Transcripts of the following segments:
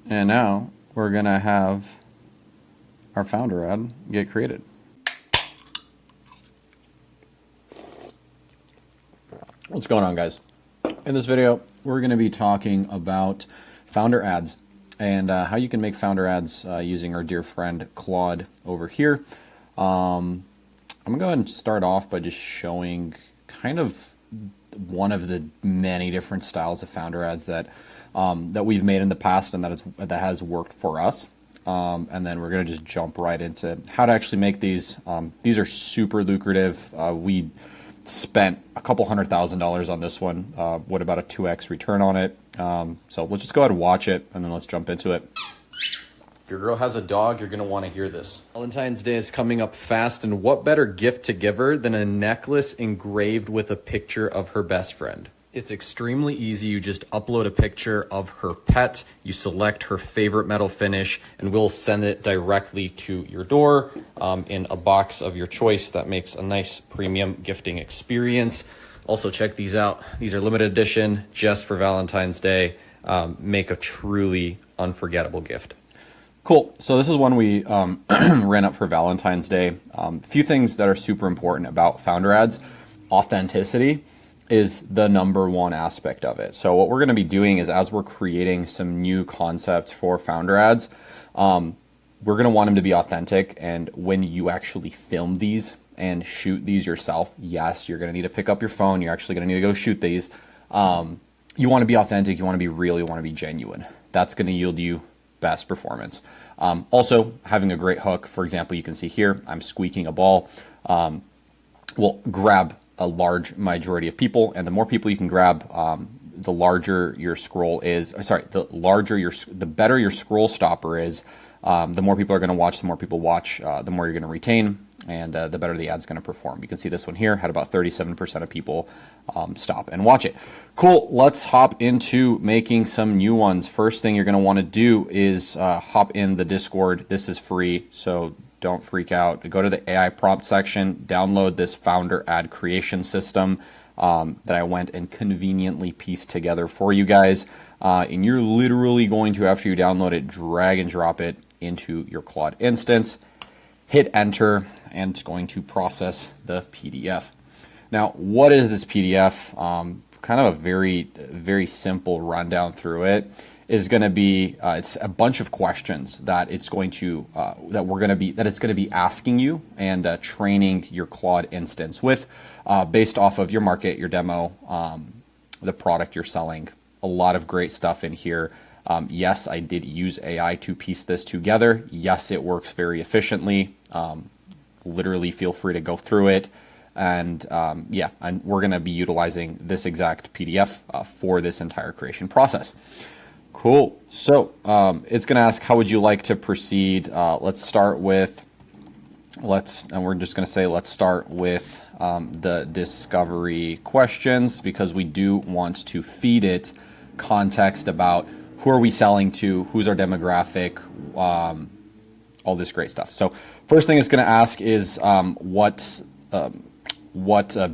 And now we're going to have our founder ad get created. What's going on, guys? In this video, we're going to be talking about founder ads and how you can make founder ads using our dear friend Claude over here. I'm going to go ahead and start off by just showing kind of one of the many different styles of founder ads that that we've made in the past and that has worked for us. And then we're going to just jump right into how to actually make these. These are super lucrative. We spent a couple $100,000 on this one. What about a 2x return on it? So let's just go ahead and watch it, and then let's jump into it. If your girl has a dog, you're going to want to hear this. Valentine's Day is coming up fast, and what better gift to give her than a necklace engraved with a picture of her best friend? It's extremely easy. You just upload a picture of her pet, you select her favorite metal finish, and we'll send it directly to your door in a box of your choice. That makes a nice premium gifting experience. Also, check these out. These are limited edition just for Valentine's Day. Make a truly unforgettable gift. Cool. So this is one we ran up for Valentine's Day. A few things that are super important about founder ads. Authenticity is the number one aspect of it. So what we're going to be doing is, as we're creating some new concepts for founder ads, we're going to want them to be authentic. And when you actually film these and shoot these yourself, yes, you're going to need to pick up your phone. You're actually going to need to go shoot these. You want to be authentic. You want to be real. You want to be genuine. That's going to yield you best performance. Also, having a great hook. For example, you can see here, I'm squeaking a ball. Will grab a large majority of people, and the more people you can grab, the larger your scroll is. The better your scroll stopper is. The more people are going to watch, the more people watch, the more you're going to retain, and the better the ad's going to perform. You can see this one here had about 37% of people stop and watch it. Cool. Let's hop into making some new ones. First thing you're going to want to do is hop in the Discord. This is free, so don't freak out. Go to the AI prompt section, download this founder ad creation system that I went and conveniently pieced together for you guys. And you're literally going to, after you download it, drag and drop it into your Claude instance, hit enter, and it's going to process the PDF. Now, what is this PDF? Kind of a very simple rundown through it is going to be it's a bunch of questions that it's going to be asking you and training your Claude instance with, based off of your market, your demo, the product you're selling. A lot of great stuff in here. Yes, I did use AI to piece this together. Yes, it works very efficiently. Literally feel free to go through it. And we're going to be utilizing this exact PDF for this entire creation process. Cool. So it's going to ask, how would you like to proceed? Let's start with the discovery questions, because we do want to feed it context about who are we selling to, who's our demographic, all this great stuff. So first thing it's going to ask is what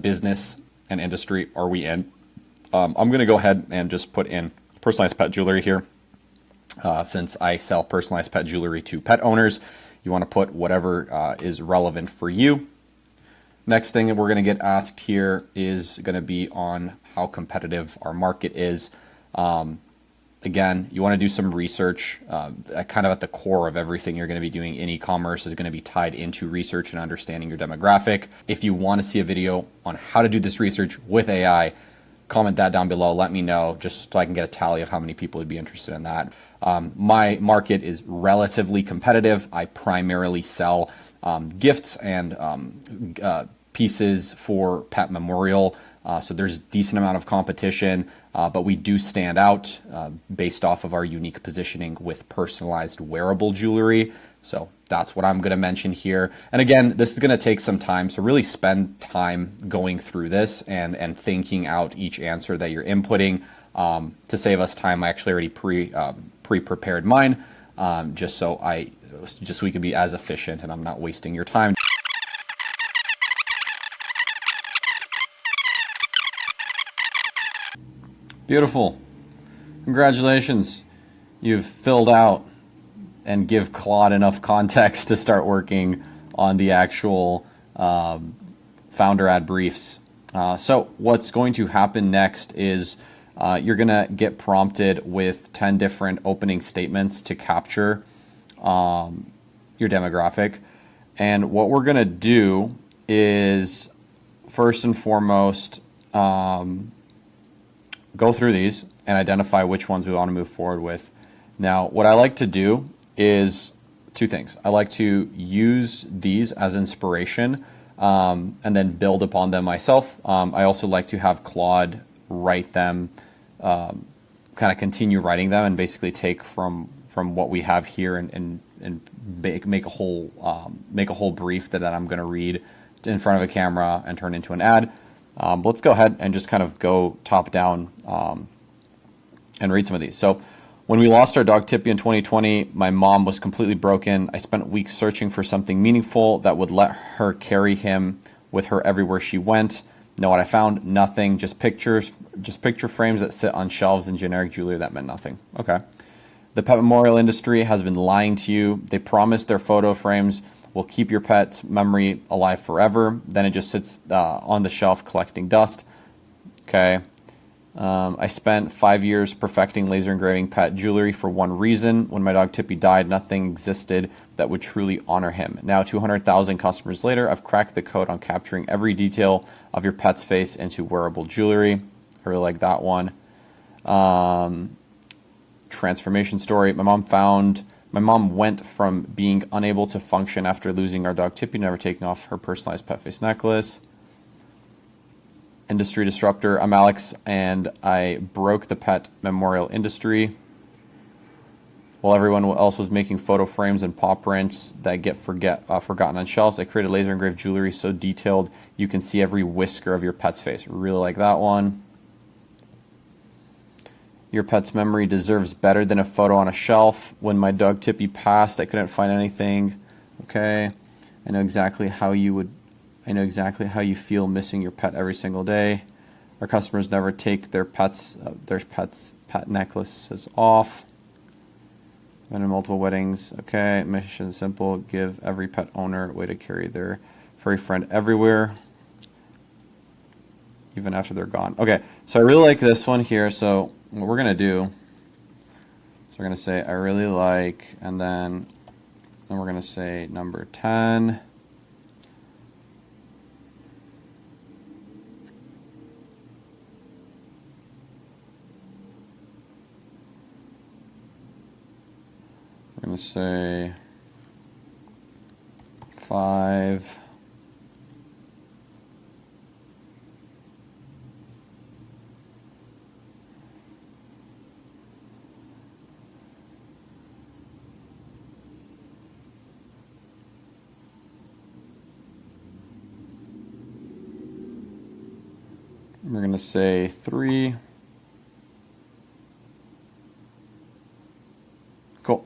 business and industry are we in? I'm going to go ahead and just put in personalized pet jewelry here. Since I sell personalized pet jewelry to pet owners, you want to put whatever is relevant for you. Next thing that we're going to get asked here is going to be on how competitive our market is. Again, you want to do some research. Kind of at the core of everything you're going to be doing in e-commerce is going to be tied into research and understanding your demographic. If you want to see a video on how to do this research with AI, comment that down below. Let me know, just so I can get a tally of how many people would be interested in that. My market is relatively competitive. I primarily sell gifts and pieces for pet memorial. So there's a decent amount of competition, but we do stand out based off of our unique positioning with personalized wearable jewelry. So that's what I'm going to mention here. And again, this is going to take some time. So really spend time going through this and thinking out each answer that you're inputting. To save us time, I actually already pre-prepared mine, just so we can be as efficient and I'm not wasting your time. Beautiful. Congratulations. you've filled out and give Claude enough context to start working on the actual founder ad briefs. So what's going to happen next is you're going to get prompted with 10 different opening statements to capture your demographic. And what we're going to do is, first and foremost, go through these and identify which ones we want to move forward with. Now, what I like to do is two things. I like to use these as inspiration and then build upon them myself. I also like to have Claude write them, kind of continue writing them, and basically take from what we have here and make a whole brief that I'm going to read in front of a camera and turn into an ad. But let's go ahead and just kind of go top down and read some of these. So, when we lost our dog Tippy in 2020, my mom was completely broken. I spent weeks searching for something meaningful that would let her carry him with her everywhere she went. Know what I found? Nothing. Just picture frames that sit on shelves in generic jewelry that meant nothing. Okay. The pet memorial industry has been lying to you. They promise their photo frames will keep your pet's memory alive forever. Then it just sits on the shelf collecting dust. Okay. I spent 5 years perfecting laser engraving pet jewelry for one reason. When my dog Tippy died, nothing existed that would truly honor him. Now, 200,000 customers later, I've cracked the code on capturing every detail of your pet's face into wearable jewelry. I really like that one. Transformation story. My mom went from being unable to function after losing our dog Tippy, never taking off her personalized pet face necklace. Industry disruptor. I'm Alex, and I broke the pet memorial industry. While everyone else was making photo frames and paw prints that get forgotten on shelves, I created laser engraved jewelry so detailed you can see every whisker of your pet's face. Really like that one. Your pet's memory deserves better than a photo on a shelf. When my dog Tippy passed, I couldn't find anything. Okay, I know exactly how you feel missing your pet every single day. Our customers never take their pets' pet necklaces off. Been in multiple weddings. Okay, mission simple: give every pet owner a way to carry their furry friend everywhere, even after they're gone. Okay, so I really like this one here. So what we're gonna do is we're gonna say I really like, and then we're gonna say number 10. We're going to say 5. We're going to say 3. Cool.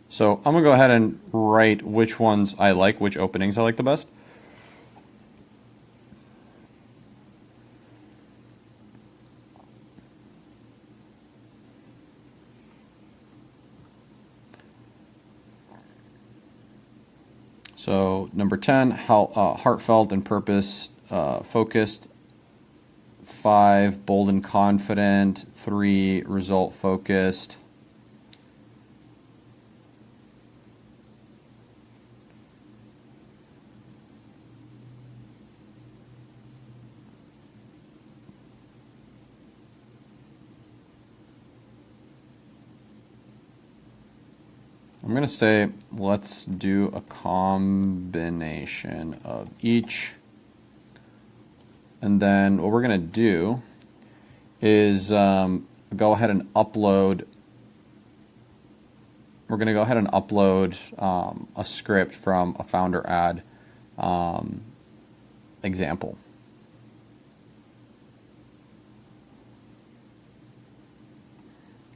So I'm going to go ahead and write which ones I like, which openings I like the best. So number 10, heartfelt and purpose focused. 5, bold and confident. 3, result focused. I'm going to say let's do a combination of each. And then what we're going to do is go ahead and upload. We're going to go ahead and upload a script from a founder ad example.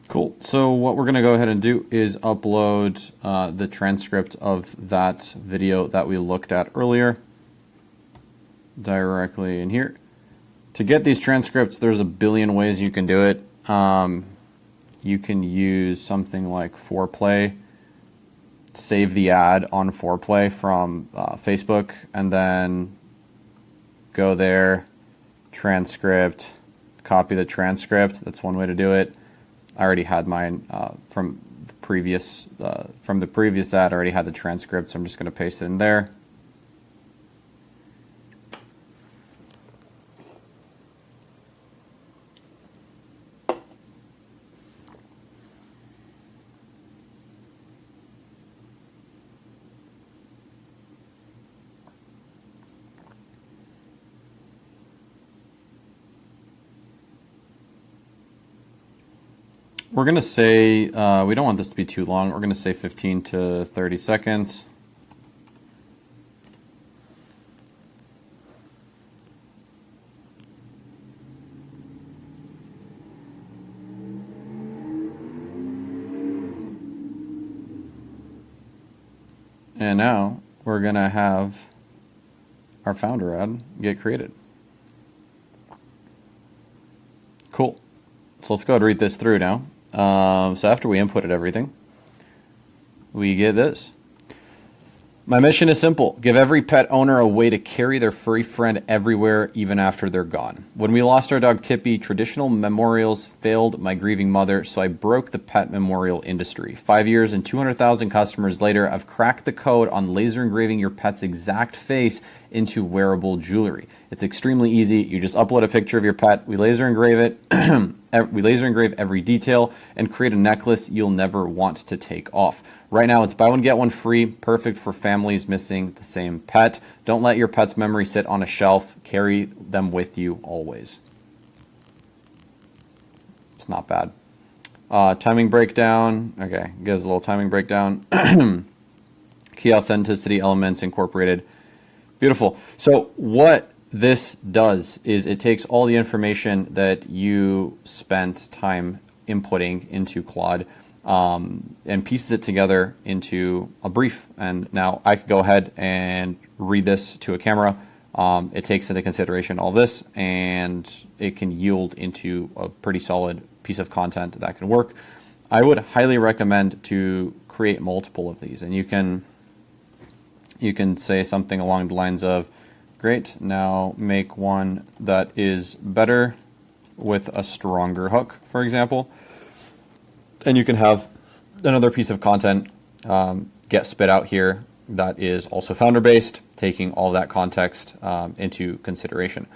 Cool. So what we're going to go ahead and do is upload the transcript of that video that we looked at earlier directly in here. To get these transcripts, there's a billion ways you can do it. you can use something like Foreplay, save the ad on Foreplay from Facebook, and then go there, transcript, copy the transcript. That's one way to do it. I already had mine from the previous ad. I already had the transcript, so I'm just going to paste it in there. We're going to say, we don't want this to be too long. We're going to say 15 to 30 seconds. And now we're going to have our founder ad get created. Cool. So let's go ahead and read this through now. So after we inputted everything, we get this. My mission is simple. Give every pet owner a way to carry their furry friend everywhere, even after they're gone. When we lost our dog Tippy, traditional memorials failed my grieving mother, so I broke the pet memorial industry. 5 years and 200,000 customers later, I've cracked the code on laser engraving your pet's exact face into wearable jewelry. It's extremely easy. You just upload a picture of your pet, we laser engrave it, we laser engrave every detail, and create a necklace you'll never want to take off. Right now, it's buy one, get one free, perfect for families missing the same pet. Don't let your pet's memory sit on a shelf. Carry them with you always. It's not bad. Timing breakdown. Okay, gives a little timing breakdown. Key authenticity elements incorporated. Beautiful. So what this does is it takes all the information that you spent time inputting into Claude and pieces it together into a brief. And now I could go ahead and read this to a camera. It takes into consideration all this, and it can yield into a pretty solid piece of content that can work. I would highly recommend to create multiple of these, and you can say something along the lines of, great, now make one that is better with a stronger hook, for example. And you can have another piece of content get spit out here that is also founder-based, taking all that context into consideration.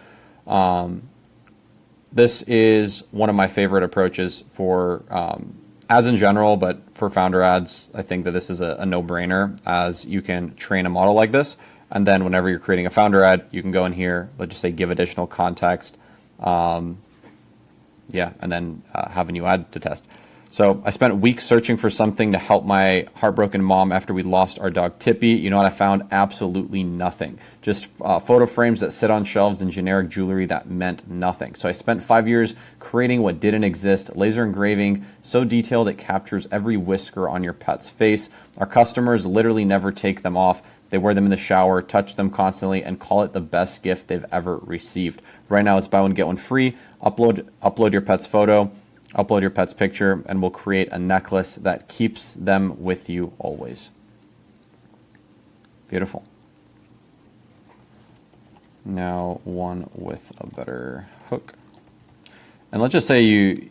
This is one of my favorite approaches for ads in general, but for founder ads, I think that this is a no-brainer, as you can train a model like this, and then whenever you're creating a founder ad, you can go in here, let's just say give additional context, and then have a new ad to test. So I spent weeks searching for something to help my heartbroken mom after we lost our dog Tippy. You know what I found? Absolutely nothing. Just photo frames that sit on shelves and generic jewelry that meant nothing. So I spent 5 years creating what didn't exist, laser engraving so detailed it captures every whisker on your pet's face. Our customers literally never take them off. They wear them in the shower, touch them constantly, and call it the best gift they've ever received. Right now it's buy one, get one free. Upload your pet's photo. Upload your pet's picture, and we'll create a necklace that keeps them with you always. Beautiful. Now one with a better hook. And let's just say you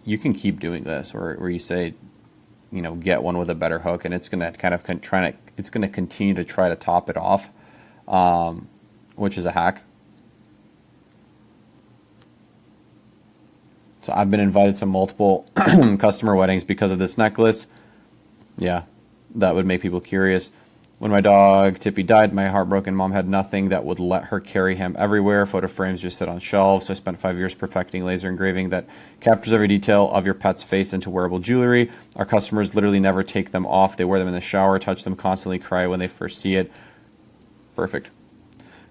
can keep doing this, or you say, get one with a better hook, and it's going to kind of it's going to continue to try to top it off, which is a hack. So I've been invited to multiple customer weddings because of this necklace. Yeah, that would make people curious. When my dog Tippy died, my heartbroken mom had nothing that would let her carry him everywhere. Photo frames just sit on shelves. So I spent 5 years perfecting laser engraving that captures every detail of your pet's face into wearable jewelry. Our customers literally never take them off. They wear them in the shower, touch them constantly, cry when they first see it. Perfect.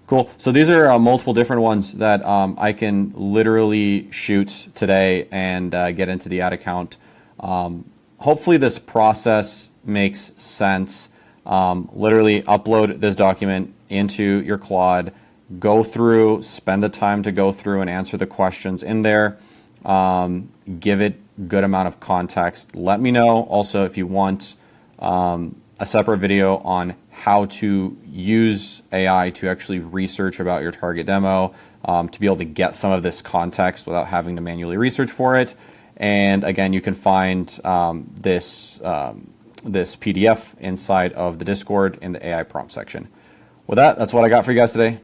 Cool. So these are multiple different ones that I can literally shoot today and get into the ad account. Hopefully this process makes sense. Literally upload this document into your Claude, go through, spend the time to go through and answer the questions in there. Give it a good amount of context. Let me know also if you want a separate video on how to use AI to actually research about your target demo, to be able to get some of this context without having to manually research for it. And again, you can find this PDF inside of the Discord in the AI prompt section. With that, that's what I got for you guys today.